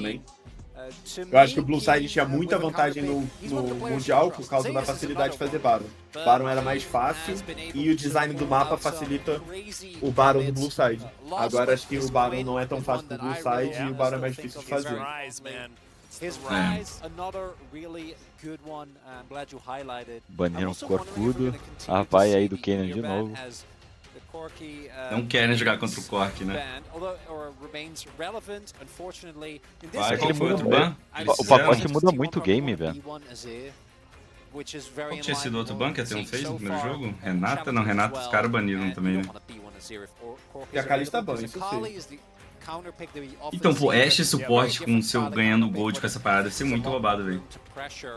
também. Eu acho que o Blue Side tinha muita vantagem no Mundial por causa da facilidade de fazer Baron. Baron era mais fácil e o design do mapa facilita o Baron do Blue Side. Agora acho que o Baron não é tão fácil do Blue Side e o Baron é mais difícil de fazer. Baniram o Corcudo. A vai aí do Kenan de novo. Não querem jogar contra o Cork, né? Vai, qual foi o outro ban? O pacote muda muito o game, velho. Qual tinha sido outro ban que a T1 fez no primeiro jogo? Renata? Não, Renata os caras baniram também, né? E a Kalista ban, isso eu sei. Então, pô, Ashe suporte com o seu ganhando gold com essa parada deve ser muito roubado, velho.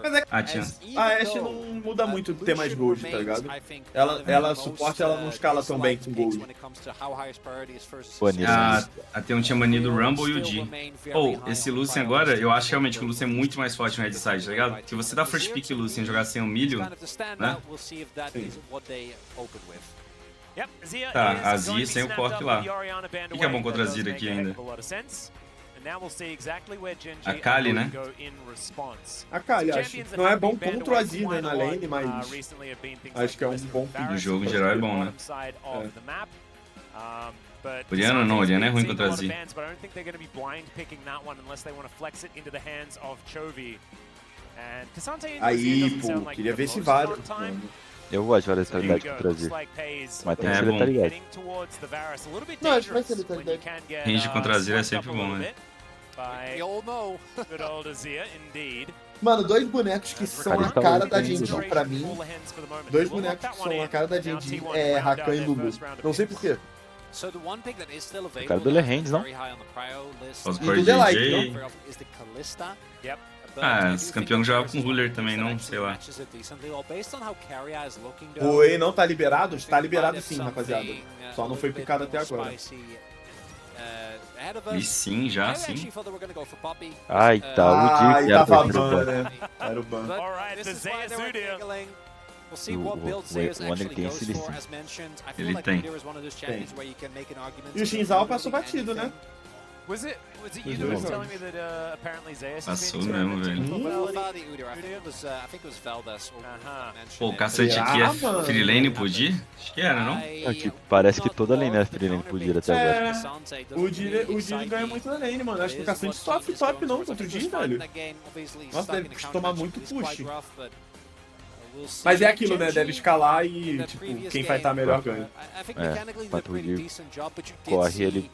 Mas é Ah, tinha. a Ashe não muda muito ter mais gold, tá ligado? Ela suporte, ela não escala tão bem com gold. A T1 tinha banido o Rumble e o D. Ou, esse Lucian agora, eu acho realmente que o Lucian é muito mais forte no Red Side, tá ligado? Se você dá first pick Lucian e jogar sem o milho, né? Sim. Tá, a Zia sem o Cork lá. O que é bom contra a Zia aqui ainda? A Kali, né? A Kali, acho. Não é bom contra o Azir, né, na lane, mas acho que é um bom pick. No jogo em geral é bom, né? Oriana não, Oriana é ruim contra a Zia. Aí, pô, queria ver esse vários. Eu gosto de várias letalidades contra a Zir. Mas tem que ser letalidade. Não, acho que vai ser letalidade. Range contra a Zia é sempre bom, né? Mano, dois bonecos que são a cara da Genji pra mim. Dois bonecos que são a cara da Genji é Rakan e Lulu. Não sei porquê. O cara do Lehands, não? Os E do The Light, JJ. Ah, esse campeão jogava com Ruler também, não? Sei lá. O E não tá liberado? Está liberado sim, rapaziada. Só não foi picado até agora. E sim, já, sim. Ai, tá. O Dick Ai, era tava pra ban, né? Era o ban. O Wander tem esse sim. Ele tem. E o Shinzal passou batido, né? Passou mesmo, velho. Pô, o cacete aqui é free lane podia? Acho que era, não? Parece que toda lane é free lane podia até agora. O Diri ganha muito na lane, mano. Acho que o Caçante sofre top não contra o Diri, velho. Nossa, deve tomar muito push. Mas é aquilo, né? Deve escalar e, tipo, quem vai estar melhor ganha. É, enquanto o Diri corre, ele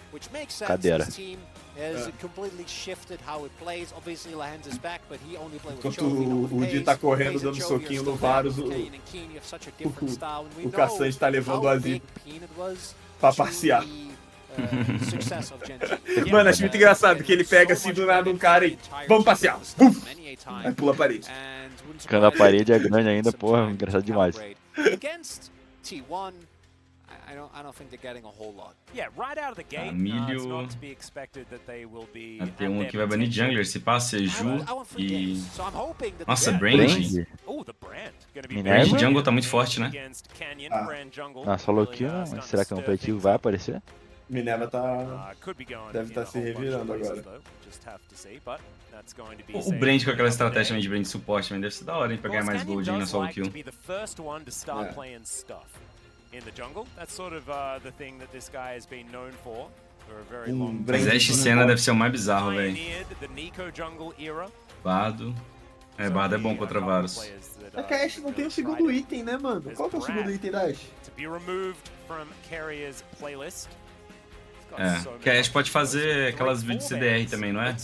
cadeira. Enquanto o Di tá correndo, dando soquinho no Varus, o Caçante tá levando o Azir pra passear. Mano, acho muito engraçado que ele pega assim do nada um cara e vamos passear. Buf! Aí pula a parede. Quando a parede é grande ainda, porra, engraçado demais. Tá, milho. A T1 aqui vai banir jungler, se passa Seju e... Nossa, Brand. Brand jungle tá muito forte, né? Ah, solo kill não, mas será que no objetivo vai aparecer? Minerva deve estar se revirando agora. O Brand com aquela estratégia também de Brand suporte também deve ser da hora, hein, pra ganhar mais gold na solo kill. Mas Ashe Senna deve ser o mais bizarro, velho. Bardo. É, Bardo é bom contra Varus. É que a Ashe não tem o segundo item, né, mano? Qual que é o segundo item da Ashe? É, que a Ashe pode fazer aquelas vídeos CDR também, não é?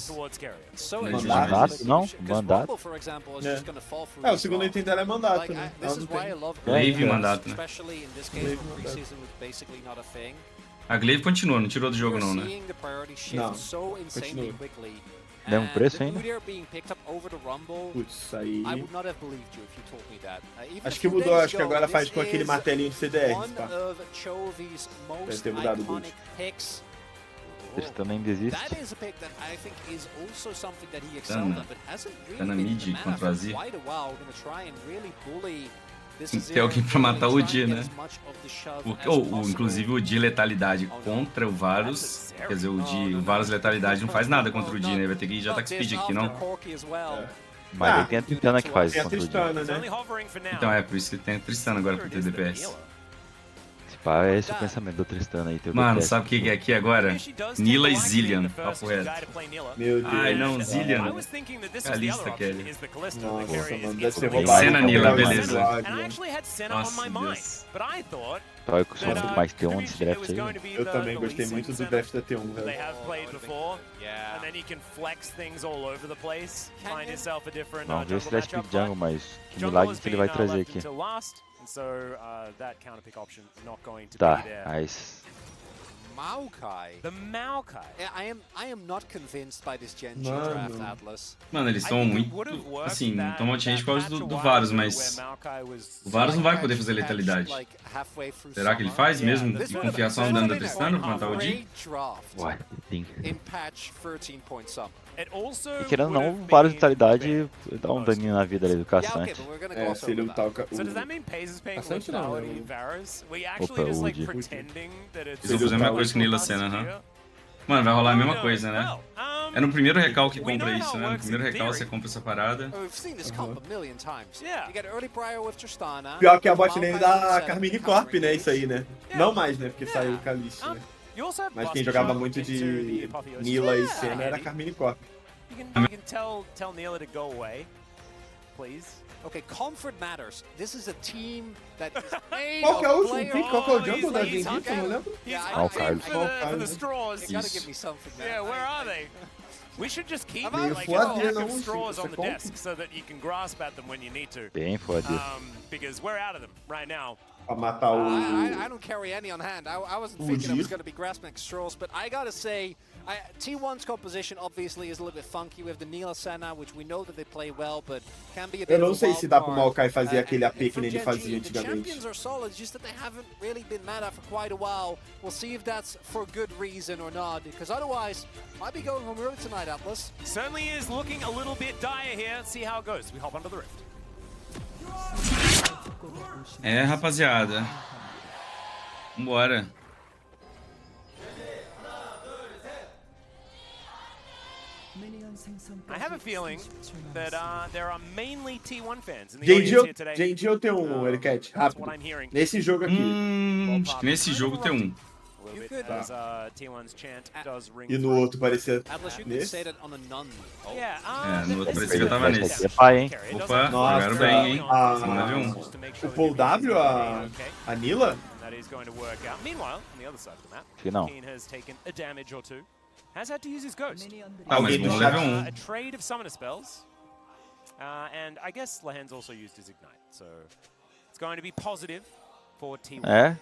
Mandato, não? Mandato? É, o segundo item dela é mandato, né? Ela não tem. Glaive e mandato, né? A Glaive continua, não tirou do jogo não, né? Não, continua. Mesmo preço ainda? Putz, aí... Acho que mudou, acho que agora faz com aquele martelinho de CDR, tá? Deve ter mudado o gold. Esse também desiste. Tá na mid contra o Azir. Tem que ter alguém pra matar o Di, né? Inclusive o Di letalidade contra o Varus. Quer dizer, o Varus letalidade não faz nada contra o Di, né? Vai ter que ir de ataque speed aqui, não? Mas ele tem a Tristana que faz Tem a contra o Di. Tristana, né? Então é, por isso que tem a Tristana agora pra ter DPS. Se pá, é esse o pensamento do Tristana aí. Mano, sabe o que é aqui agora? Nila e Zillion, papo reto. Meu Deus. Ai, não, Zillion. Calista, Kelly. Nossa, mano, deve ser roubado. Senna, Nila, beleza. Nossa, Deus. Só eu costumo mais ter um nesse draft aí. Eu também gostei muito do draft da T1, velho. Vamos ver se ele é speed jungle, mas que milagre que ele vai trazer aqui. Tá, mas... Maokai. The Maokai. I am not convinced by this Gen G draft, Atlas. Mano, eles estão muito... Assim, tomam change por causa do Varus, mas... O Varus não vai poder fazer letalidade. Será que ele faz mesmo? E confiar só no dano da Tristana pra matar o Di? Ué, sim. In patch 13 point some. E querendo ou não, o Varus de vitalidade dá um daninho na vida ali do caçante. É, se ele lutar o caçante não, né? Opa, o Di. Eles vão fazer a mesma coisa que Nila Senna, aham. Mano, vai rolar a mesma coisa, né? É no primeiro recal que compra isso, né? No primeiro recal você compra essa parada. Pior que a bot lane da Carmine Corp, né? Isso aí, né? Não mais, né? Porque saiu o Calixto, né? Mas quem jogava muito de Nila e Senna era a Carmine Corp. Okay, comfort matters. This is a team that is Qual que é o último pick? Qual que é o jungle da Gen G? Eu não lembro. Ah, o Carlos. You gotta give me something, man. Yeah, where are they? We should just keep Meio like foda, a não, stack of straws on the você desk so that you can grasp at them when you need to. Bem fodido. Because we're out of them right now. Pra matar o... I don't carry any on hand. I wasn't thinking I was going to be grasping at straws, but I gotta say, T1's composition obviously is a little bit funky with the Nila Senna, which we know that they play well, but can be a bit Eu não of a sei wild se dá pro card. Maokai fazer aquele AP que nem ele For Gen fazia G, the antigamente. champions are solid, just that they haven't really been meta for quite a while. We'll see if that's for good reason or not, because otherwise, might be going home early tonight, Atlas. Certainly is looking a little bit dire here. Let's see how it goes. We hop onto the rift. É, rapaziada. Vambora. I have a feeling that there are mainly T1 fans in the audience here today. Gen G eu tenho um, Ericat, That's what rápido. I'm hearing. Nesse jogo aqui. Acho que nesse jogo tem um. A little bit as T1's chant does ring E no through. outro parecia Atlas, you can nesse. say that on a nun. Yeah, É, no outro parecia que eu tava Esse nesse. aqui é pai, hein? Opa, Nossa, jogaram bem, hein? a- Vamos lá ver um. O Paul W, a Nila, That is going to work out. Meanwhile, on the other side of the map, Acho que não. Keen has taken a damage or two. Has had to use his ghost. Ah, mas Alguém bom do level chat- 1. A trade of summoner spells. And I guess Lehen's also used his ignite. So it's going to be positive for T1. É,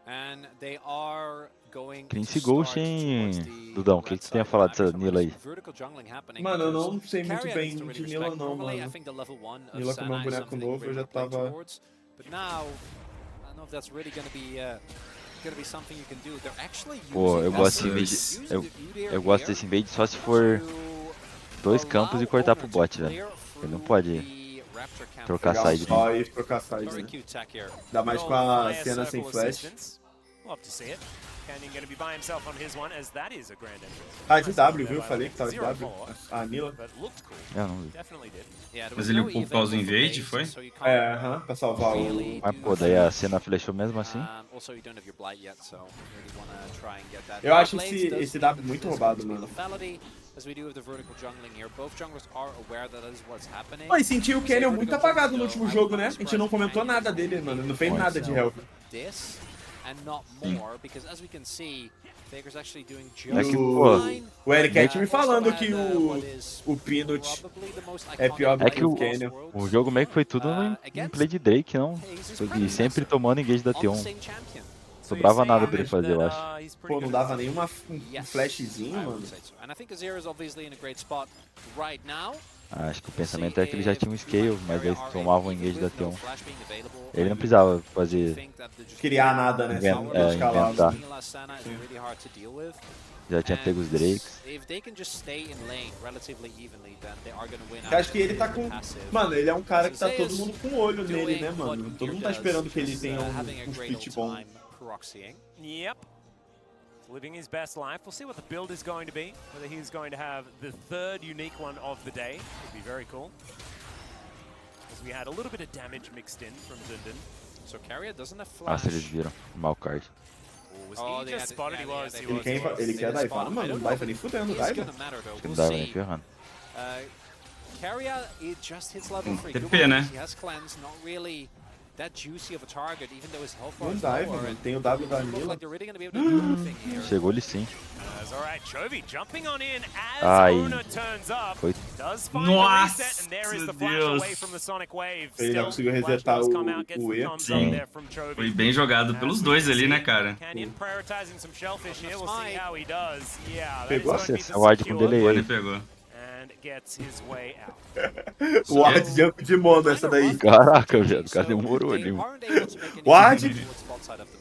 And they are going Prince to Ghost, start hein, towards the Dudão? O que red que tu tem a side falar of the dessa map. Nila aí? Vertical jungling happening Mano, eu não because sei muito Carrion bem needs to really de Nila respect. não, Normally, I mano. think the level 1 of Nila como é um Senna is boneco something novo, eu já really play tava... towards. But now, I don't know if that's really going to be something you can do. They're actually Pô, eu using gosto Nossa, desse esse- invade. Eu gosto desse invade só se for dois campos e cortar pro bot, velho. Ele não pode trocar Pegar side. só e trocar side, Very né? cute tech here. Ainda mais com a cena sem flash. Love to see it. Canyon going to be by himself on his one, as that is a grand entrance. Ah, de W, viu? Falei que tava de W. A Nila. But looked cool. Eu não vi. Definitely did. Yeah, there Mas was ele no upou por causa do event for invade, base, foi? so you can't É, aham, pra salvar o... really Mas do pô, daí much. a cena flechou mesmo assim. Also, you don't have your blight yet, so you really wanna try and get that. Eu acho Blades esse- does esse mean W that muito there's roubado, going to be mano. lethality, as we do with the vertical jungling here. Both junglers are aware that that is what's happening. Pô, e senti o Canyon muito apagado no último jogo, né? A gente não comentou nada dele, mano. Não fez nada de help. This and not more, because as we can see, Faker's actually doing É que, just pô, fine. O Ericat me Also falando had, que what is o Peanut probably the most é pior do É que que o o- Canyon. o jogo meio que foi tudo em play de Drake, não? E sempre tomando engage da on the T1. same champion. Sobrava nada pra ele fazer, eu acho. Pô, não dava nenhuma um Yes, flashzinho, I would mano. say so. And I think Azir is obviously in a great spot right now. Acho que o pensamento é que ele já tinha um scale, mas eles tomavam o engage da T1. Ele não precisava fazer... Criar nada, né? Só É, escalar. inventar. Já tinha pego os Drakes. Eu acho que ele tá com... Mano, ele é um cara que tá todo mundo com olho nele, né, mano? Todo mundo tá esperando que ele tenha um split bom. Yep. Living his best life. We'll see what the build is going to be. Whether he's going to have the third unique one of the day. Would be very cool. As we had a little bit of damage mixed in from Zundin. So Carrier doesn't have flash. Nossa, eles viram. Mal card. He just spotted. Ele quer daivar, mano. Não daiva nem fudendo, daiva. Acho que não dava nem ferrando. Carrier, it just hits level 3. TP, né? He has cleanse, not really that juicy of a target, even though his health bar Não is daiva, lower. mano. Tem o W da Nila. Like they're really going to be able to do anything here. Chegou ele sim. Alright, Chovy jumping on in as Ai. Owner turns up. Foi. Does find Nossa, the reset, and there is the flash Deus. away from the Sonic Wave. Ele já Still, conseguiu flash resetar does come out, gets o the E. thumbs Sim. up there from Chovy. Foi bem jogado pelos dois ali, né, cara? Canyon prioritizing some shellfish here. We'll see how he does. Yeah, that is Pegou? going to be Esse é o ward com delay Ele aí. pegou. and gets his way out. Ward jump de mono essa daí. Caraca, velho, o cara demorou ali. Ward.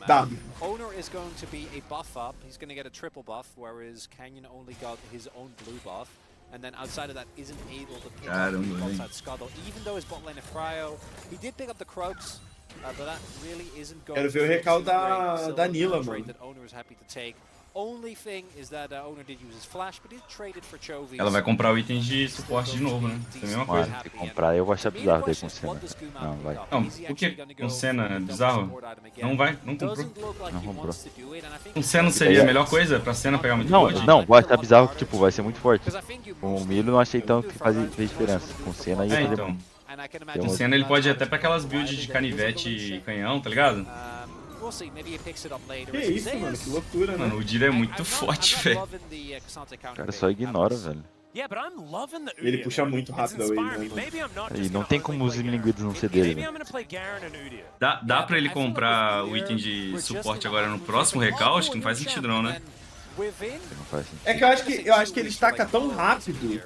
W. Owner is going to be a buff up. He's going to get a triple buff, whereas Canyon only got his own blue buff. And then outside of that, isn't able to pick up the bot-side Scuttle. Even though his bot lane is Cryo, he did pick up the Croaks, but that really isn't going Quero ver o recall da Nila, mano. that Owner is happy to take. Only thing is that Owner did use his flash, but he traded for Chovy. Ela vai comprar o item de suporte de novo, né? É a mesma coisa. Mano, se comprar eu vou achar bizarro daí com cena. Não, vai. Não, o que com cena bizarro? Não vai, não comprou. Não comprou. Com cena seria a melhor coisa pra cena pegar muito Não, gold? não, vou achar bizarro que tipo, vai ser muito forte. Com o Milo não achei tanto que fez diferença. Com cena ia fazer Então. Tem Com cena ele pode ir até pra aquelas builds de canivete e canhão, tá ligado? Que isso, mano, que loucura, né? Mano, o Dira é muito forte, velho. O cara só ignora, velho. Ele puxa muito rápido a wave, né, E não tem como os inimigos não ser dele, velho. Dá pra ele comprar o item de suporte agora no próximo recall? Acho que não faz sentido não, né? Não faz sentido. É que eu acho que ele estaca tão rápido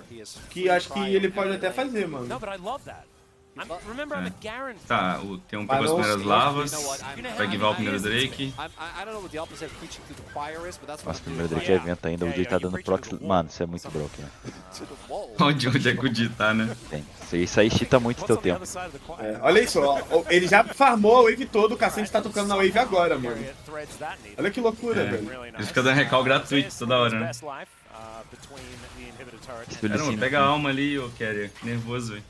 que acho que ele pode até fazer, mano. Tá, tem um pegou as primeiras lavas, vai givar o primeiro Drake. Nossa, o primeiro Drake é evento ainda, o Jay tá dando proxy. Mano, isso é muito broken, né? Onde é que o Di tá, né? Tem. Isso aí cheata muito teu tempo. É, olha isso, ó, ele já farmou a wave toda, o Cassante tá tocando na wave agora, mano. Olha que loucura, velho. Ele fica dando recall gratuito toda hora, né? Caramba, pega a alma ali, ô Quer, nervoso, velho.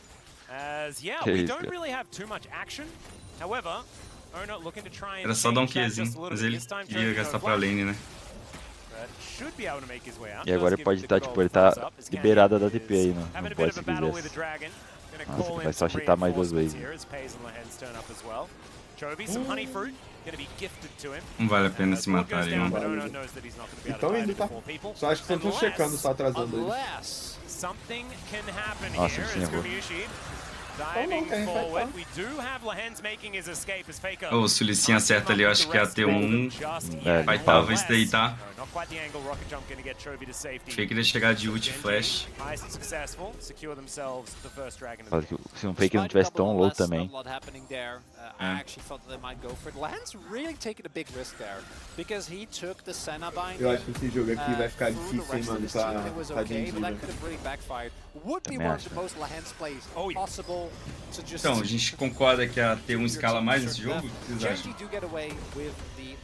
Era só dar um Qzinho, mas ele queria gastar pra lane, né? E agora ele pode estar, tipo, ele tá liberado da TP aí, né? Não pode se quiser. Nossa, ele vai só cheatar mais duas vezes. Não vale a pena se matar ali, não. Então indo, tá? Só acho que estão checando, só atrasando ele. Nossa, ele se nervou. Ô, se o Licinha acerta ali, eu acho que a T1 vai talvez deitar. Fake ia chegar de ult flash. Se um fake não tivesse tão low também. Eu acho que esse jogo aqui vai ficar difícil, hein, mano, pra Genji. Também acho. Então, a gente concorda que a T1 escala mais nesse jogo? O que vocês acham?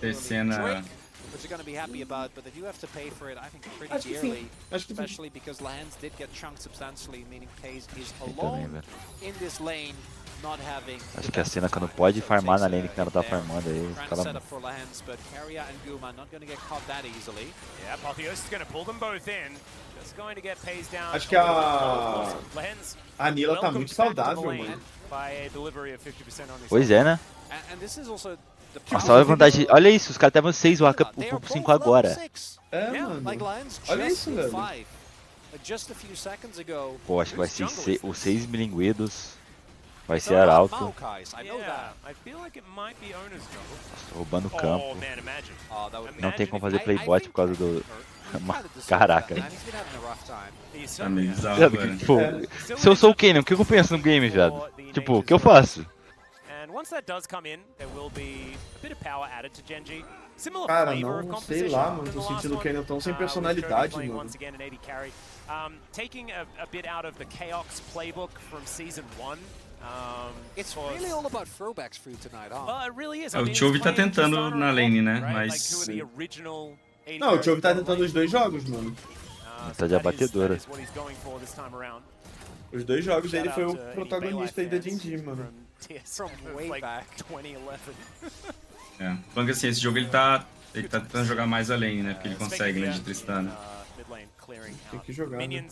Ter cena... Which you're going to be happy about, but they do have to pay for it, I think, pretty Acho que dearly. sim. Especially because Lahens did get chunked substantially, meaning Pays is alone in this lane, not having. Acho que a cena quando pode farmar na lane que ela tá farmando aí, Trying to set up for Lahens, but Carrier and Guma not going to get caught that easily. Yeah, Apotheosis is going to pull them both in. Just going to get Pays down. Acho que a Nila tá muito saudável, mano. Pois é, né? And this is also Nossa, olha a vantagem. Olha isso, os caras estavam 6, o 5 agora. É, mano. Olha isso, velho. Pô, acho que vai ser os 6 milinguidos. Vai ser arauto. Nossa, roubando o campo. Não tem como fazer playbot por causa do... Caraca. Tá meio bizarro agora. Tipo, se eu sou o Canyon, o que eu penso no game, viado? Tipo, o que eu faço? And once that does come in, there will be a bit of power added to Genji. Cara, não sei lá, mano. Tô sentindo o Canyon tão sem personalidade, mano. Taking a bit out of the Chaos playbook from season 1. It's really all about throwbacks for you tonight, huh? Well, it really is. O Chovy tá tentando na lane, né? Mas... Não, o Chovy tá tentando os 2 jogos, mano. Tá de abatedora. Os 2 jogos ele foi o protagonista aí da Genji, mano. From way back. 2011. É, falando que assim, esse jogo ele tá tentando jogar mais a lane, né? Porque ele consegue, né? De Tristana. Tem que jogar, né?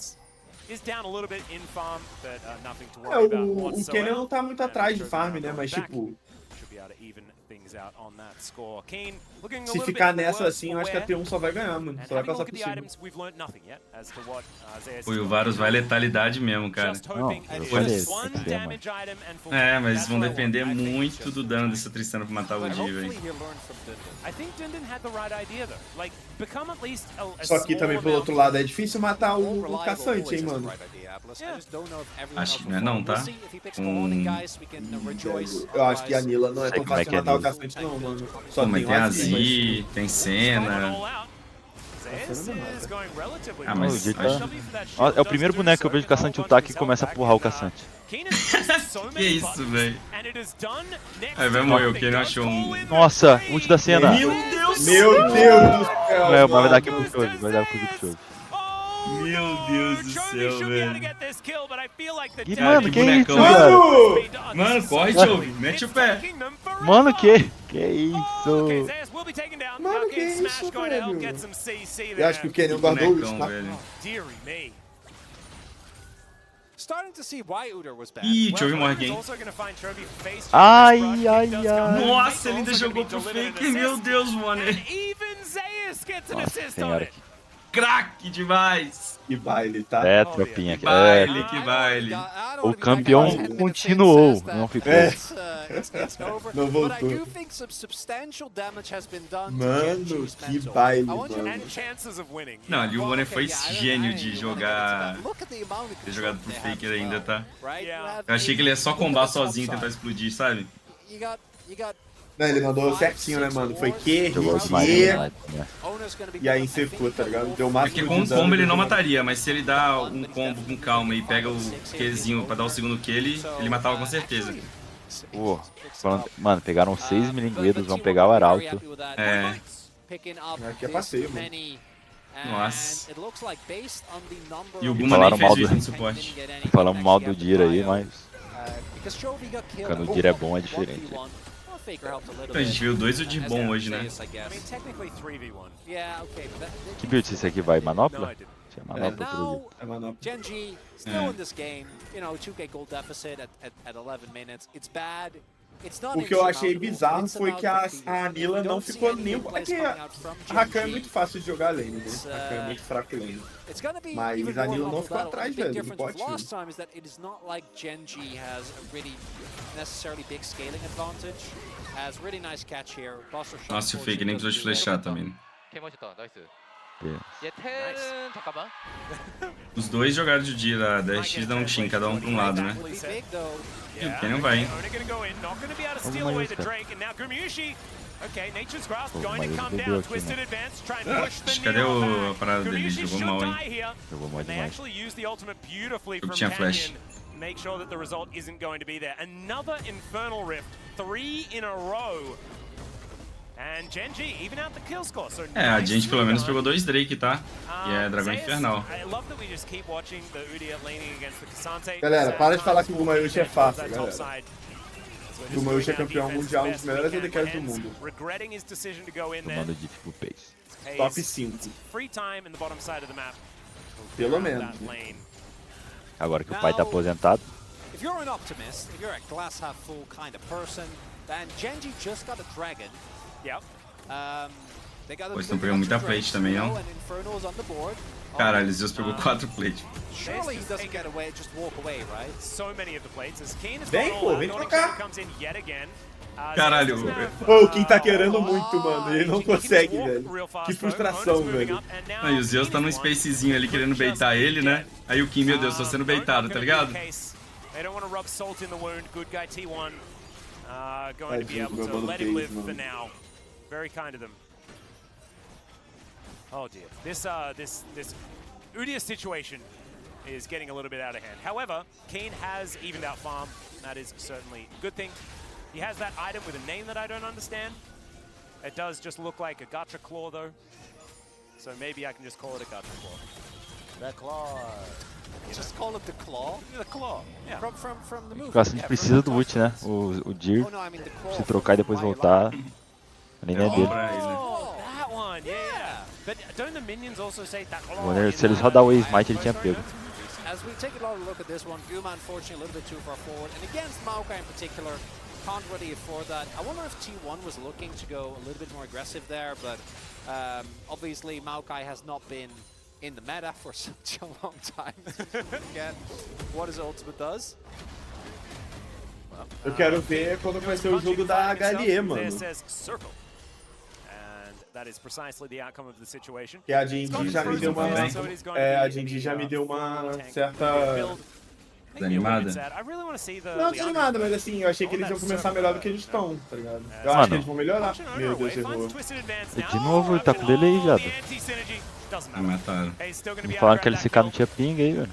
Is down a little bit in farm, but nothing to É, worry about o whatsoever. Canyon não tá muito atrás de farm, né? Mas tipo, Should be able to even things out on that score. Keen, looking a se little ficar bit nessa worse assim, eu for acho que a wear. T1 só vai ganhar, mano. And Só vai having a passar look por at the cima. items, we've learned nothing yet as to what Isaiah's Pô, e o Varus vai letalidade mesmo, cara. just hoping Não, eu it falei, is tem one que ter, mano. damage item and full É, mas That's vão what I depender want. I think muito just do dano dessa Tristana pra matar o But Diva, hopefully hein? he'll learn from Dundon. I think Dundon had the right idea though. Like, become at least a Só que small também, pelo amount outro lado, é difícil matar More o reliable caçante, always hein, is the mano. right idea, Atlas. I Yeah. just don't know if everyone Acho else que will não é follow. não, tá? We'll see if he picks Colony, guys, we can rejoice. Eu acho que a Nila não é tão Sei como é fácil que é matar o Nila. caçante, não, mano. Só Pô, mas tem tem o a Ative, Z, tem Senna. Ah, Não, mas o Diego acho- tá- Ó, é o primeiro boneco que eu vejo o caçante ultar que começa a porrar o caçante. Que isso, velho? Aí vai morrer, o Kenny achou um... Nossa, ult da cena. Meu Deus! Meu Deus do céu, Vai dar mano. aqui pro Chovy, vai dar pro Chovy. Meu Deus do céu, velho. Ih, mano, que bonecão, isso, hein? cara? Mano, corre, Chovy, mete o pé. Mano, que isso? Mano, que isso, velho? Eu acho que o Canyon guardou isso, Bonecão, tá? velho. Starting to see why Udyr was bad. Ih, Chovy morre aqui, hein? Ai, ai, ai. Nossa, ele ainda jogou pro fake, meu Deus, mano. Nossa senhora. Craque demais. Que baile, tá? É, tropinha. Que É, baile, que baile. o campeão continuou, não ficou. É. Não Não voltou. Mano, que baile, mano. Não, ali o One foi gênio de jogar... Ter jogado pro Faker ainda, tá? Eu achei que ele ia só combar sozinho e tentar explodir, sabe? Não, ele mandou certinho, né, mano? Foi Q, Jogou demais, Q, né? e aí encercou, tá ligado? Deu o É máximo que com um de dano. combo ele não mataria, mas se ele dá um combo com calma e pega o Qzinho pra dar o segundo Q, ele matava com certeza. Pô, mano, pegaram 6 milinguedos, vão pegar o Arauto. É. Aqui é passeio, mano. Nossa. E o Guma Falaram nem mal fez o do- item de suporte. Falamos mal do Dira aí, mas quando o Dira é bom é diferente. Então, a gente viu 2 de bom hoje, né? Que build esse aqui vai? Manopla? Tinha manopla pelo Now, jeito. É manopla. Genji still in this game. You know, 2k gold deficit at 11 minutes. It's bad. It's not O que eu achei insurmountable. bizarro It's foi que a insurmountable. Nila We não don't see ficou any nem... new É plays que coming out from a Rakan é Genji. muito fácil de jogar lane, né? A Rakan é muito fraco lane. It's gonna be Mas even a more Nila não humble ficou battle. atrás, The big velho, no difference of pote. last time is that it is not like Genji has a really necessarily big scaling advantage. Has really nice catch here. Buster shot Nossa, o Fake fortune nem precisou de doesn't do flechar it. também. 개 멋있다. 나이스. É. 얘 텔은 잠깐만. Os dois jogaram de dia da DX dá um team, cada um pra um lado, né? Be big though. E o Canyon vai, hein? Okay, Nature's Grasp Pô, going mas to ele come bebeu down. aqui, Twisted né? advance, try and push the Cadê Neo a back. parada dele? Gurumishi Jogou should mal, hein? die here. Jogou mal And they demais. actually use the ultimate beautifully Eu from tinha flash. Canyon. Make sure that the result isn't going to be there. Another Infernal Rift, 3 in a row. And Genji even out the kill score. So É, a nice gente pelo menos rebound. pegou 2 Drake, tá? E é Dragão Zayas, Infernal. I love that we just keep watching the Udyr laning against the K'Sante. Galera, para de falar que o Gumayushi é fácil, That galera. topside. O Gumayushi é campeão mundial, um dos melhores ADCs do mundo. Regretting his decision to go in there. Tomando difficult pace. Top 5. Free time in the bottom side of the map. Pelo Around menos. that lane. Agora que o pai tá aposentado. If you're an optimist, if you're a glass half full kind of person, then Genji just got a dragon. Yep. They got Pô, eles tão pegando muita plate também, não? Caralho, Zeus pegou 4 plate. Surely he doesn't get away, just walk away, right? So many of the plates. As Keen has Vem, gone pô, all vem out. pra cá. Nocturne comes in yet again. Caralho, Pô, o Kim tá querendo muito, mano. Ele não consegue, velho. Que frustração, velho. Não, e o Zeus tá num spacezinho ali querendo baitar ele, né? Aí o Kim, meu Deus, tô sendo baitado, tá ligado? They don't want to rub salt in the wound. Good guy T1 going to be Tadinho, able meu to mano let him live Case, for mano. now. Very kind of them. Oh dear. This Udyr situation is getting a little bit out of hand. However, Keen has evened out farm. That is certainly a good thing. He has that item with a name that I don't understand. It does just look like a gacha claw though. So maybe I can just call it a gacha claw. The claw. Just call it the claw? The claw. Yeah. From the movie. A gente precisa do ult, né? O Dir, se trocar e depois voltar, a linha é dele. Oh, that one, yeah. But don't the minions also say that claw? Se ele só dar o Smite, ele tinha pego. As we take a look at this one, Guma unfortunately a little bit too far forward, and against Maokai in particular, can't really afford that. I wonder if T1 was looking to go a little bit more aggressive there, but obviously Maokai has not been in the meta for such a long time. Again, what his ultimate does. Eu quero ver quando vai ser o jogo da HLE, mano. Que a Jinji já me deu uma... a Jinji já me deu uma certa... Desanimada? Não desanimada, mas assim, eu achei que eles iam começar melhor do que eles estão, tá ligado? Eu acho que eles vão melhorar. Meu Deus, errou. De novo, ele tá com delay, viado. Me mataram. Me falaram que LCK não tinha ping aí, velho.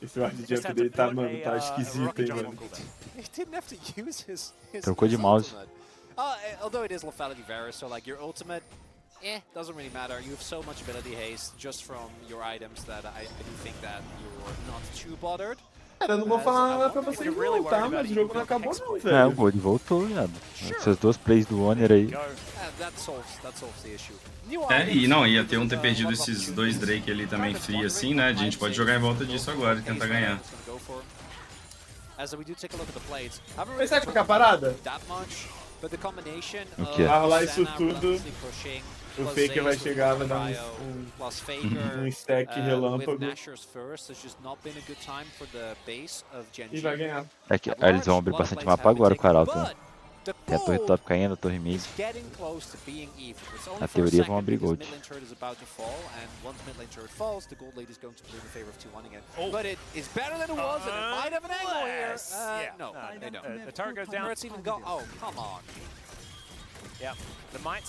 Esse ward jump dele tá, mano, tá esquisito, hein, mano. Trocou de mouse. Although it is lethality Varus, so like your ultimate, doesn't really matter. You have so much ability haste just from your items that I do think that you're not too bothered. Cara, eu não vou falar nada pra vocês não, tá? Mas o jogo não acabou não, velho. É, o Gold voltou, viado. Essas duas plays do Honor aí. That solves the issue. E não, ia ter ter perdido esses dois Drake ali também free assim, né? A gente pode jogar em volta disso agora e tentar ganhar. Mas sabe qual é a parada? O quê? Vai rolar isso tudo, o Faker vai chegar, vai dar um stack relâmpago e vai ganhar. É que eles vão abrir bastante mapa agora com o Arauto, né? Tem a torre top caindo, a torre mid. Na teoria vão abrir gold.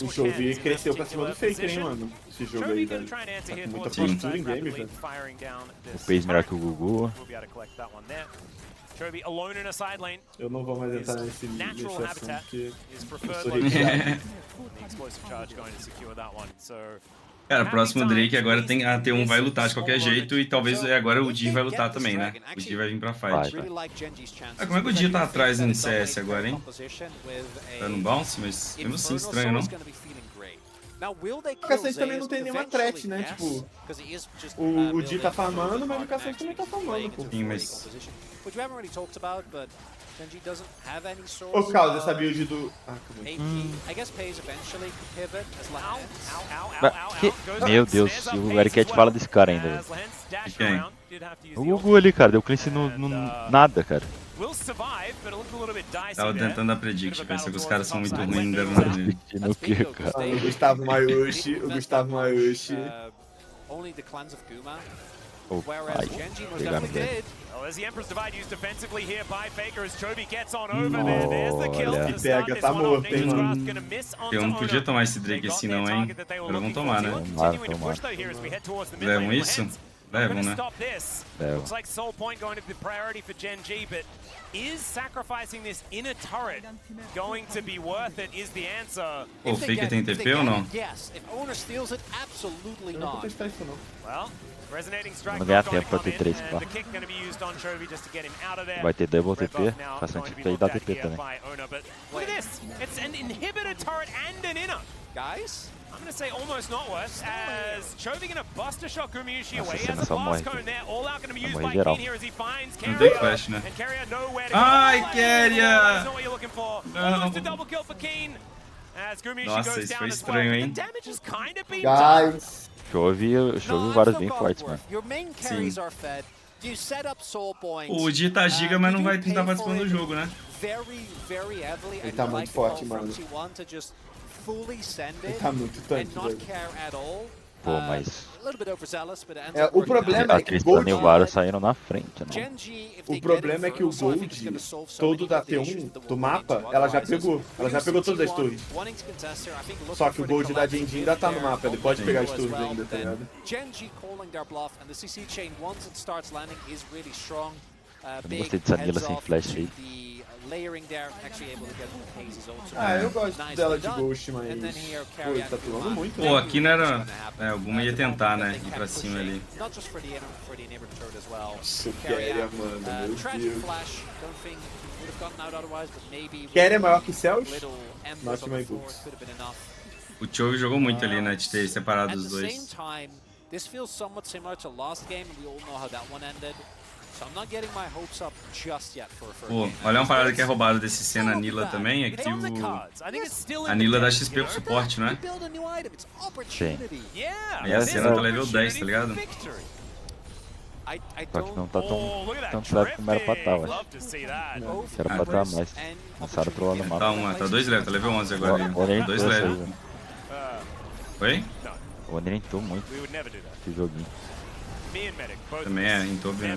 O Jogo cresceu pra cima do Faker, hein, mano? Esse jogo aí, velho. Tá com muita postura em game, velho. O pace melhor que o Gugu. Eu não vou mais entrar nesse assunto, porque eu sou reviado. Cara, o próximo Drake agora tem a T1 vai lutar de qualquer jeito e talvez agora o Di vai lutar também, né? O Di vai vir pra fight. Como é que o Di tá atrás no CS agora, hein? Tá no bounce, mas mesmo assim estranho, não? O Caçante também não tem nenhuma threat, né? Tipo, o Di tá farmando, mas o Caçante também tá farmando, pô. Sim, mas... Ô, Carlos, essa build do... Meu Deus, e o Eric fala desse cara ainda, velho. De quem? O Gugu ali, cara, deu cleanse no nada, cara. Tava tentando a predict, pensei que os caras são muito ruins ainda não. No que, cara? O Gustavo Mayushi. Ai, pegaram dele. Que pega, tá morto, hein, mano. Eu não podia tomar esse Drake assim não, hein? Agora vão tomar, né? Tomaram. Levam isso? Levam, né? Levam. O Faker tem TP ou não? Eu não vou testar isso, não. Vamos ganhar tempo pra ter 3, pá. Vai ter double TP, bastante TP e dá TP também. I'm going to say almost not worse, as Chovy going to bust a shot Gumayushi away. He has a Nossa, fast só cone there, all out going to be used morre by geral. Keen here as he finds Não tem Keria. flash, né? And Keria nowhere to go. Ai, That's Keria! not what you're looking for. Não. Almost a double kill for Keen. As Gumayushi Nossa, goes isso down foi as estranho, well. hein? The damage has kind of been done. Guys, Chove vários bem fortes, mano. O Di tá giga, mas não vai tentar participar do jogo, né? ele tá muito forte, mano. Ele tá muito tanque, velho. Pô, mas O problema a é que o Tristana Gold... e o Varo saíram na frente, né? O problema é que o Gold, todo da T1 do mapa, ela já pegou. Ela já pegou todas as torres. Só que o Gold da Genji ainda tá no mapa, ele pode pegar as torres ainda, tá ligado? Eu não gostei dessa Nila sem flash aí. Eu gosto dela de Ghost, mas... Pô, ele tá pulando muito, Pô, né? aqui não era... alguma ia tentar, né? Ir pra cima ali. Nossa, o Quer, mano, meu Deus. Quer é maior que Cells? Not my books. O Jogo jogou muito ali, né? De ter separado os dois. This feels somewhat similar to last game, and we all know how that one ended. So I'm not getting my hopes up just yet for Pô, olha uma parada que é roubada desse cena Nila também, é que a Nila dá XP pro suporte, não é? Sim. E a cena tá level 10, tá ligado? Só que não tá tão fraco como era pra estar, eu acho. Era pra estar mais. Começaram a trollar no mapa. Tá 2 level, tá level 11 agora ali. 2 level. Oi? O Oni entrou muito esse joguinho. Também entrou bem.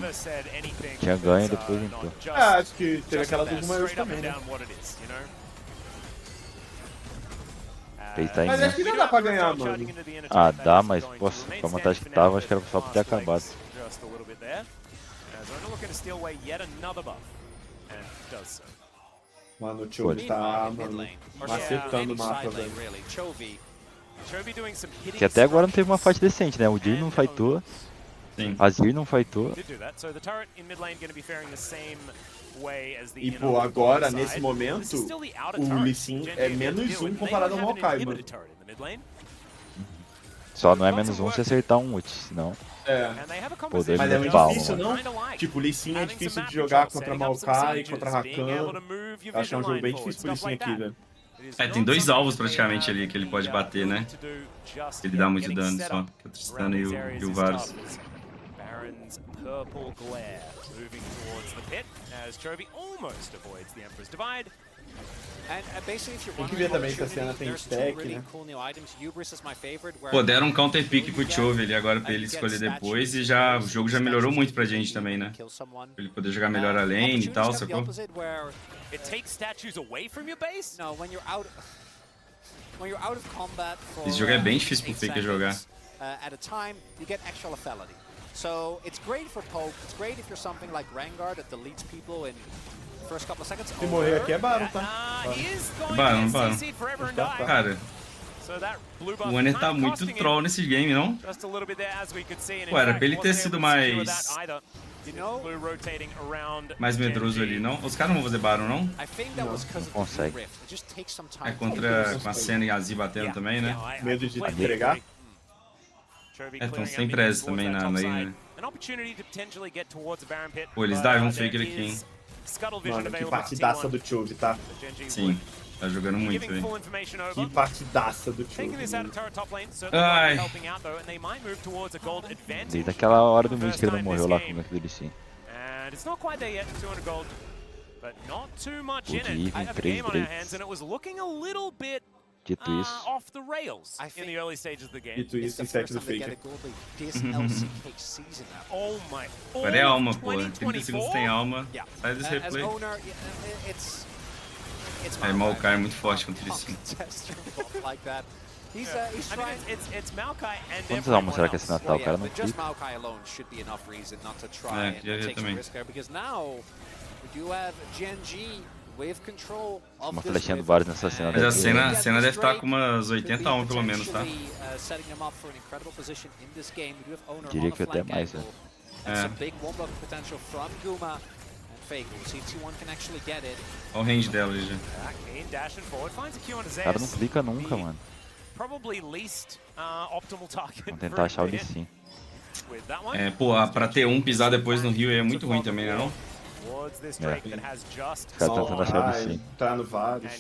Tinha ganho e depois entrou. Acho que teve aquela do maior também, né? Fez tá Mas acho que não dá pra ganhar, mano. Ah, dá, mas poxa, com a vantagem que tava, acho que era só pra ter acabado. Mano, o Chove tá, mano, macetando o mapa, velho. Que até agora não teve uma fight decente, né? O Dir não fightou, a Zir não fightou. E pô, agora, nesse momento, o Lee Sin é -1 comparado ao Maokai, mano. Só não é -1 se acertar um ult, senão... Pô, Mas é muito pau, difícil, mano. não? Tipo, o Lee Sin é difícil de jogar contra Maokai, contra Rakan. Acho que é um jogo bem difícil pro Lee Sin aqui, velho. Tem 2 alvos praticamente ali que ele pode bater, né? Ele dá muito dano só, que é o Tristana e o Varus. Tem que ver também se a cena tem stack, né? Pô, deram um counter pick pro Chove ali agora pra ele escolher depois e já, o jogo já melhorou muito pra gente também, né? Pra ele poder jogar melhor a lane e tal, sacou? Esse jogo é bem difícil pro Faker jogar. So it's great for poke, it's great if you're something like Rengar that deletes people in first couple of seconds. Se morrer aqui é Baron, tá? Baron. Cara, o Warner tá muito troll nesse game, não? Pô, era pra ele ter sido mais medroso ali, não? Os caras não vão fazer Baron, não? Não consegue. É contra com a Senna e a Z batendo também, né? Medo de entregar? Estão sem pressa também na lane, né? Pô, eles davam um Faker aqui, hein? Mano, que partidaça do Chove, tá? Sim, tá jogando muito, velho. Que partidaça do Chove. Ai. Desde aquela hora do mês que ele não morreu lá com o gank do Lee. O de Even, 3 breaks. Dito isso, inseto do Faker. Agora é alma, pô. 30 segundos tem alma. Sai desse replay. Aí Maokai é muito forte contra ele, sim. quantas almas será que é esse Natal? O cara não clica. Queria ver também. Uma flechinha do Varus nessa cena. Mas a cena deve estar com umas 80 almas pelo menos, tá? Diria que até mais, né? Olha o range dela ali já. O cara não clica nunca, mano. Vamos tentar achar o Lee Sin. Pô, pra ter um pisar depois no rio é muito ruim também, né, não? Os caras tentando achar o Lee Sin. Tá no Varus.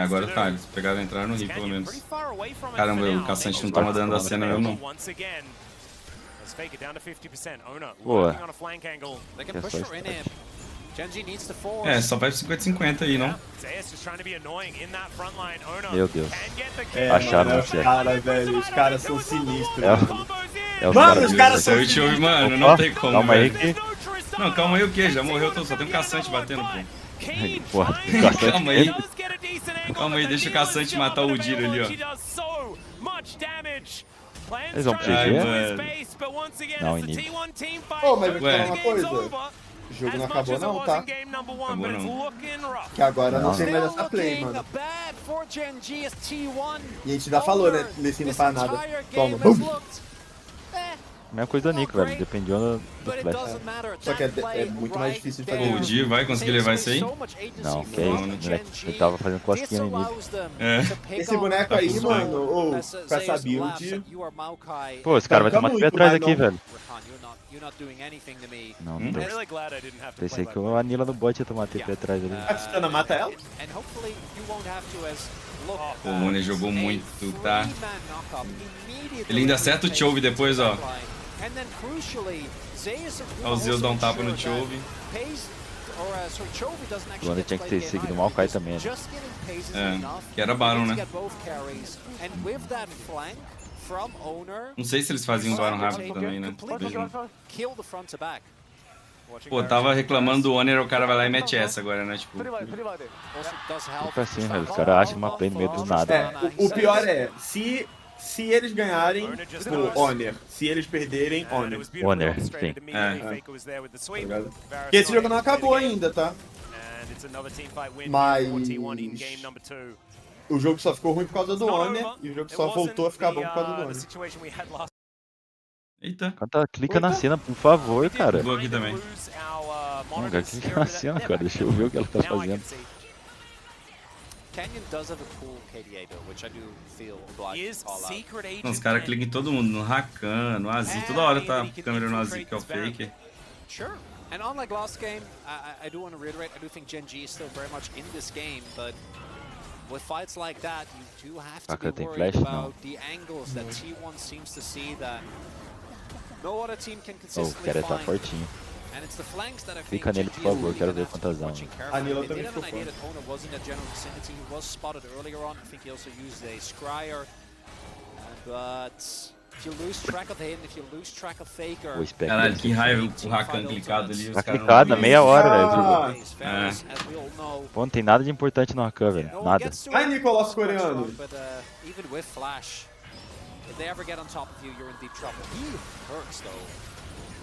Agora tá, eles pegaram e entraram no rio pelo menos. Caramba, o caçante não tava dando a cena mesmo, não. Boa. É, só vai pro 50-50 aí, não? Meu Deus. Acharam Acharam os caras, velho. Os caras são sinistros. É os Mano, os caras Saiu são de Chove, mano, Opa, não tem como, calma aí velho. Não, calma aí o quê? Já morreu, só tem um caçante batendo, pô. Porra, Calma aí. Calma aí, deixa o caçante matar o Udyr ali, ó. Eles vão pro Ai, GG? mano. Não, início. Ô, mas vou te Ué. falar uma coisa. O jogo não acabou não, tá? Acabou não. Que agora não Não, tem não. mais essa play, mano. E a gente já falou, né? Nesse não faz nada. Toma, bum! Mesma coisa do Nico, velho. Dependia do flash. Só que é muito mais difícil de fazer. O Udyr vai conseguir levar isso aí? Não, que é isso, moleque. Ele tava fazendo cosquinha no inimigo. É. Esse boneco aí, Tá mano, ou com essa build... Pô, esse cara vai tomar muito, TP atrás mas aqui, não. velho. Não, não deu. Pensei que o Anila no bot ia tomar TP atrás ali. A Titana mata ela? Pô, o One jogou muito, tá? Ele ainda acerta o Chove depois, ó. Ó, o Zeus dá um tapa no Chove. O One tinha que ter seguido o Maokai também, né? É, que era Baron, né? Não sei se eles faziam um Baron rápido também, né? Pô, tava reclamando do Honor, o cara vai lá e mete essa agora, né? Tipo, Fica assim, velho. Os caras acham uma play no meio do nada. É, o pior é, se eles ganharem, o Honor. Se eles perderem, Honor. Honor, sim. Porque esse jogo não acabou ainda, tá? Mas... O jogo só ficou ruim por causa do Honor, e o jogo só voltou a ficar bom por causa do Honor. eita. Clica na cena, por favor, cara. Vou aqui também. Não, cara, clica na cena, cara. Deixa eu ver o que ela tá fazendo. Não, os caras clicam em todo mundo, no Rakan, no Azir, toda hora tá a câmera no Azir, que é o Faker. Sure. And unlike last game, I do want to reiterate, I do think Gen G is still very much in this game, but with fights like that, you do have to be worried about the angles that T1 seems to see that no other team can consistently O cara tá find. fortinho. And it's the flanks that I think Fica nele, por favor, quero ver quantas dão. A Nila também ficou He was in the general vicinity, he was spotted earlier on. I think he also used a scryer, but if you lose track of him, if you lose track of Faker, O Spec. Caralho, que raiva o Rakan clicado ali. Tá clicado, meia hora, Ah. velho. Pô, não tem nada de importante no Rakan, velho. Nada. Ai, Nicolas coreano. But even with Flash, if they ever get on top of you, you're in deep trouble. He hurts though.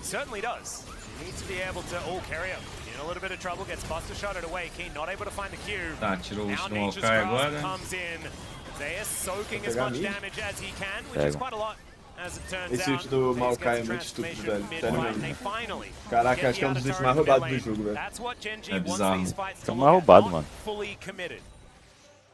Certainly does. He needs to be able to carry up. In a little bit of trouble, gets Buster shot it away. Keen not able to find the Q. Tá, tirou o ult Now do Nature's Maokai Grasp agora. comes in. Zeus soaking as much damage as he can, which is quite a lot. As it turns Esse ult out, do Zeus Maokai é gets a muito estúpido, transformation velho. Sério mid-fight, and they mesmo. finally Caraca, get acho que é um the dos outer ults mais turret in roubados do mid lane. jogo, velho. That's what Gen G É wants bizarro. these fights to É look mais at, roubado, not mano. fully committed.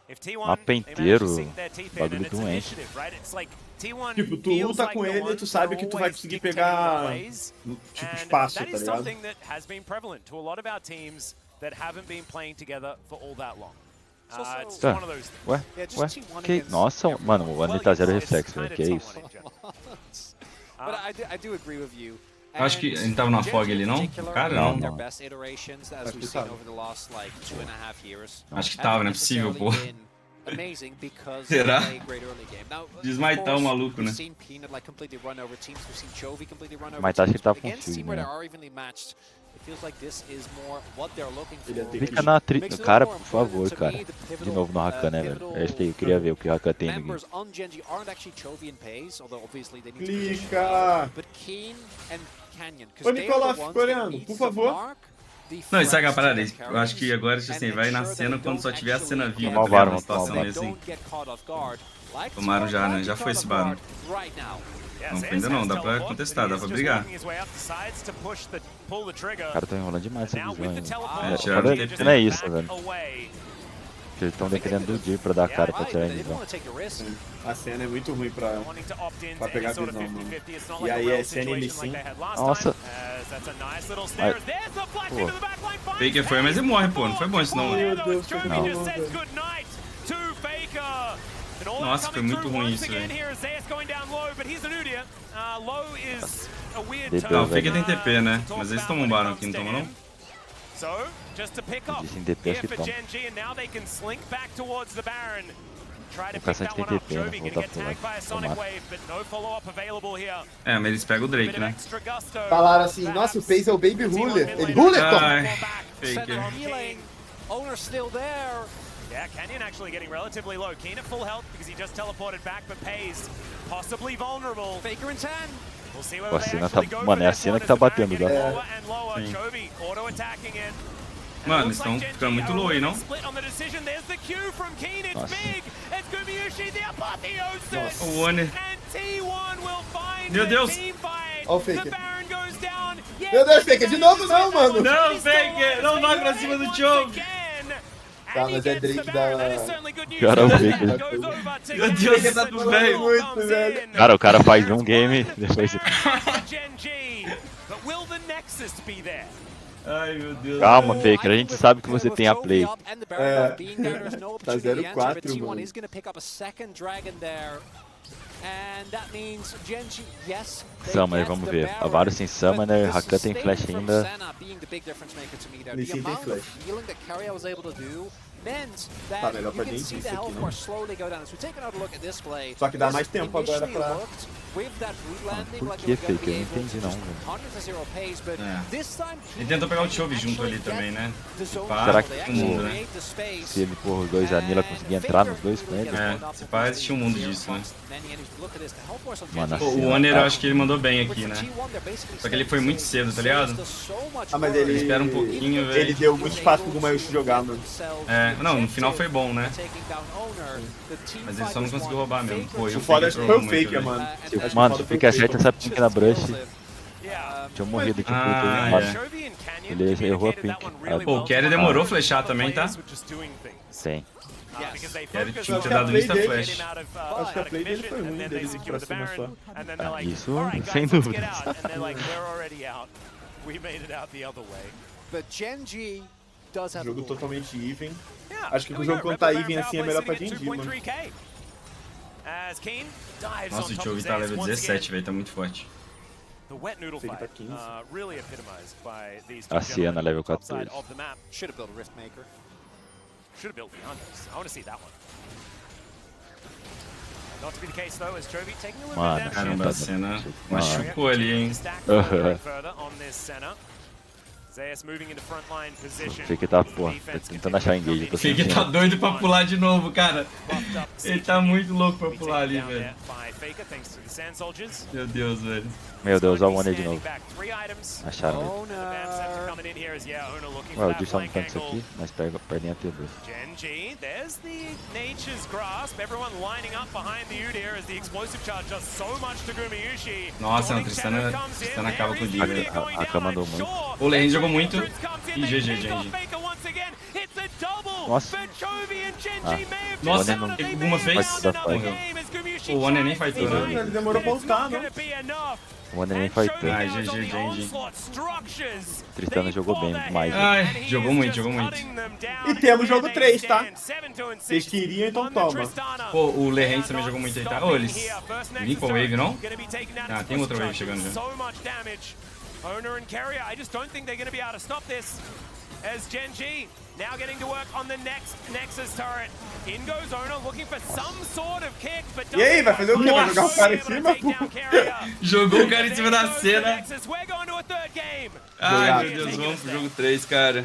If T1, Mapa they manage to inteiro, sink their teeth in, bagulho and it's doente. initiative, right? It's like T1 Tipo, tu feels luta like com the ele, one tu sabe que tu vai always conseguir dictating the pegar, plays, tipo, and espaço, that tá is ligado? something that has been prevalent to a lot of our teams that haven't been playing together for all that long. It's Tá. one of those things. Ué? Que... Nossa, mano, o One tá zero reflexo, velho. Que isso? But I do agree with you. Eu acho que ele tava na fog ali, não? Cara, Não, não. Their best iterations as we've seen over the last like 2.5 years. Acho que tava, não é possível, pô. Amazing because Será? they play great early game. Now, Desmaitar o maluco, né? we've seen Peanut like completely run over teams. We've seen Chovy completely run over Mas tá, acho que teams. tá But com against shield, team where né? they are evenly matched, it feels like this is more what they're looking for. Ele é Clica na Cara, por favor, cara. De novo no Rakan, né, velho? Eu queria ver o que o Rakan tem no game. Members on Gen G aren't actually Chovy and Pace, although obviously they need to position Clica! well. But Keen and Canyon, Ô, because they are Nicolas, the ones coreano, that need por to favor. mark the Não, isso é a threats parada. to their Eu acho que carries agora, tipo assim, and vai na ensure cena that quando só they tiver a cena don't viva, Tomar o tá ligado? Baron, Uma situação tomar o meio assim. don't get caught off guard, like Tomaram já, né? T1 Já got foi caught esse off Baron. guard right now. Não, ainda não, dá pra contestar, dá pra brigar. Os caras tão enrolando demais essa visão aí. É, tiraram o TP. Não é isso, velho. Eles estão dependendo do Udyr pra dar a cara pra tirar a They visão. want to take a risk. A cena é muito ruim pra pegar a visão, mano. E aí é cena ele sim. Nossa. Faker foi, mas ele morre, pô. Não foi bom isso, não. Meu Deus, que Não. Nossa, foi muito ruim isso, velho. Debeu, Ah, o Faker tem TP, né? Mas eles tomam um Baron aqui, não tomam, não? So, just to pick up Dizem DP, here acho que for toma. Gen G, and now they can slink back towards the Baron. Try to O pick caçante that tem one up. TP, né? Jovi Vou gonna dar get pro tagged by a Sonic tomar. Wave, but no follow-up available here. É, mas eles pegam o Drake, Bit of né? extra gusto. Falaram assim, nossa, o FaZe é o Baby Ruler. Ele, Ruler, toma! Ai, Center faker. healing. Owner still there. Yeah, Canyon actually getting relatively low. Keen at full health because he just teleported back, but Pays possibly vulnerable. Faker in 10. We'll see Pô, whether a they cena actually tá... go Mano, é for a this cena one que as tá the Baron batendo getting já. lower and lower. Sim. Jovi auto-attacking it. Mano, eles estão ficando muito low aí, não? Split on the decision. There's the Q from Keen. It's Nossa. big. It's Gumayushi, the apotheosis. O One. And T1 will find Meu the Deus. team fight. Ó o The Faker. Baron goes down. Meu Deus, Faker, de novo não, mano! Não, Faker! Não vai pra cima do Jogo! Tá, mas é Drake da... Cara, o Faker. Meu Deus, você tá tudo bem. Muito, velho. Cara, o cara faz um game, depois... Ai, meu Deus. Calma, Faker, a gente sabe que você tem a play. É. Tá 0-4, mano. He's gonna pick up a second dragon there. And that means Genji, yes, they Summoner, get vamos the ver. Baron, Avaros sem but Summoner, the Rakan tem flash sustain from ainda. Senna being the big difference maker to me there. Lee The Sin tem amount flash. of healing that Carrier was able to do meant Tá that melhor you pra can gente see isso the aqui, health né? bar slowly go down. So we're taking out a look at this play. Só que dá This mais tempo agora initially pra... looked with that root landing por like que, they were gonna Faker? be Eu não able entendi to não, just velho. 100 pace, but É. this time Ele tentou pegar o Chove junto ali também, né? Pá, Será que tem um mundo, né? Se ele pôr os dois Anila, conseguir entrar nos dois com ele? É, se pá, existe um mundo disso, né? Mano, Pô, o One eu acho que ele mandou bem aqui, né? Só que ele foi muito cedo, tá ligado? Ah, mas ele... Espera um pouquinho, velho. Ele deu muito espaço pro Gumayushi jogar, mano. É, não, no final foi bom, né? Mas ele só não conseguiu roubar mesmo. Pô, e O foda acho que foi o muito, Faker, velho. mano. Mano, se fica certo essa pink na brush, tinha morrido aqui Ah, por Ele errou a pink. Pô, o Quer demorou a flechar também, tá? Tem. Quer tinha que ter dado vista flash. Acho que a play dele foi ruim, dele pra cima só. Ah, isso, sem dúvida. But Genji does have Jogo a totalmente even. Acho que o jogo quando tá even assim é melhor pra Gen G, mano. Nossa, o Jogo tá level 17, velho, tá muito forte. The wet noodle Ele tá fight, 15. really epitomized by these A two Siena gentlemen level topside 14. of the map. should have built a rift maker. Should have built Leandros. I want to see that one. Not to be the case though, as Jovi taking a little Mano, bit of damage. Caramba, a cena machucou ali, hein? Stack further on this center. Zeus moving into frontline position. Fica tá, porra, tá tentando achar engage. Tô O Faker tá sentindo. doido pra pular de novo, cara. Ele tá muito louco pra pular ali, velho. Meu Deus, velho. Meu Deus, olha o One de novo. Acharam ele. Ué, o Diff só não tanto isso aqui, mas perdem a T2. Gen G, there's the Nature's Grasp. Everyone lining up behind the Udyr as the explosive charge does so much to Gumayushi. Nossa, a Tristana acaba com o Digger. A Khan mandou muito. O Lane jogou muito. E GG, Genji. Nossa. Nossa, One não- o que o Guma fez? Morreu. O One nem fightou, né? Ele demorou pra ultar, né? O One nem fightou. Ai, GG, Genji. Tristana jogou bem demais. Né? Ai, jogou muito, jogou muito. E temos jogo 3, tá? Vocês queriam, então toma. Pô, o Lehens também jogou muito aí, tá? Ô, eles limpam a wave, não? Ah, tem outra wave chegando já. Owner and Carrier, I just don't think they're going to be able to stop this. As Gen G now getting to work on the next Nexus turret. In goes Owner looking for some sort of kick, but E aí, vai fazer o quê? Vai jogar o cara em cima? Jogou o cara em cima da cena. We're going to a third game. Ai, meu Deus, vamos pro jogo 3, cara.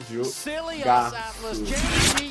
Jogaço. Silly ass Atlas. Genji